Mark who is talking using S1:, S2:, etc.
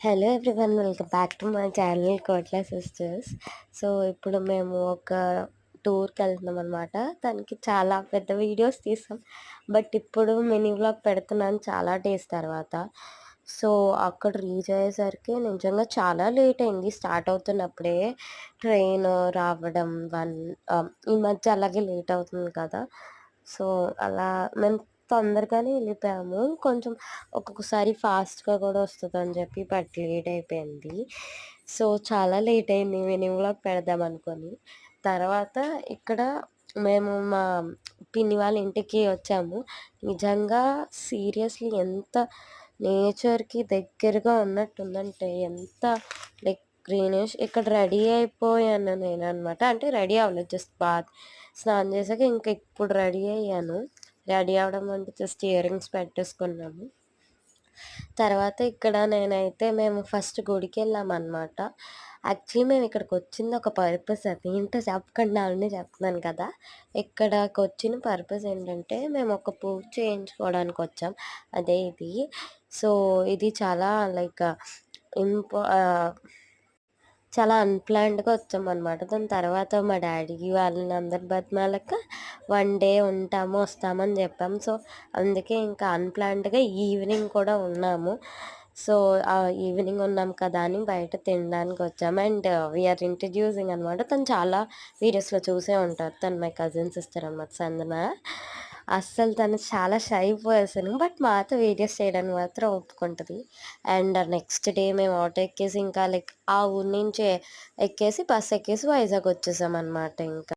S1: Hello everyone, welcome back to my channel కోట్ల sisters. So ఇప్పుడు మేము ఒక టూర్కి వెళ్తున్నాం అనమాట. దానికి చాలా పెద్ద వీడియోస్ తీసాం, బట్ ఇప్పుడు మినీ వ్లాగ్ పెడుతున్నాను చాలా డేస్ తర్వాత. సో అక్కడ రీచ్ అయ్యేసరికి నిజంగా చాలా లేట్ అయింది. స్టార్ట్ అవుతున్నప్పుడే ట్రైన్ రావడం ఈ మధ్య అలాగే లేట్ అవుతుంది కదా. సో అలా మేము తొందరగానే వెళ్ళిపోయాము. కొంచెం ఒక్కొక్కసారి ఫాస్ట్‌గా కూడా వస్తదని చెప్పి బట్ లేట్ అయిపోయింది. సో చాలా లేట్ అయింది మినీ వ్లాగ్ పెడదామనుకోని. తర్వాత ఇక్కడ మేము మా పిన్ని వాళ్ళ ఇంటికి వచ్చాము. నిజంగా సీరియస్‌లీ ఎంత నేచర్‌కి దగ్గరగా ఉన్నట్టుందంటే, ఎంత లైక్ గ్రీనిష్. ఇక్కడ రెడీ అయిపోయాను నేననమాట. అంటే రెడీ అవ్వలేదు, జస్ట్ స్నానం చేశాక ఇంక ఇప్పుడు రెడీ అయ్యాను. రెడీ అవ్వడం అంటే జస్ట్ ఇయర్ రింగ్స్ పెట్టేసుకున్నాము. తర్వాత ఇక్కడ మేము ఫస్ట్ గుడికెళ్ళామనమాట. యాక్చువల్లీ మేము ఇక్కడికొచ్చింది ఒక పర్పస్. అదేంటో చెప్పకుండా అన్నీ చెప్తున్నాను కదా. ఇక్కడికొచ్చిన పర్పస్ ఏంటంటే, మేము ఒక పూజ చేయించుకోవడానికొచ్చాం. అదే ఇది. సో ఇది చాలా లైక్ చాలా అన్‌ప్లాన్డ్‌గా వచ్చామనమాట. దాని తర్వాత మా డ్యాడీ వాళ్ళని అందరి బతిమాలక 1 డే ఉంటాము, వస్తామని చెప్పాం. సో అందుకే ఇంకా అన్‌ప్లాన్డ్‌గా ఈవినింగ్ కూడా ఉన్నాము. సో ఈవినింగ్ ఉన్నాం కదా అని బయట తినడానికి వచ్చాము. అండ్ వీఆర్ ఇంట్రడ్యూసింగ్ అనమాట. తను చాలా వీడియోస్‌లో చూసే ఉంటారు. తను మై కజిన్ సిస్టర్ అనమాట, సందన. అస్సలు తను చాలా షై పర్సన్, బట్ మాతో వీడియోస్ చేయడానికి మాత్రం ఒప్పుకుంటుంది. అండ్ నెక్స్ట్ డే మేము ఆటో ఎక్కేసి ఇంకా లైక్ ఆ ఊరు నుంచే ఎక్కేసి బస్ ఎక్కేసి వైజాగ్ వచ్చేసామన్నమాట ఇంకా.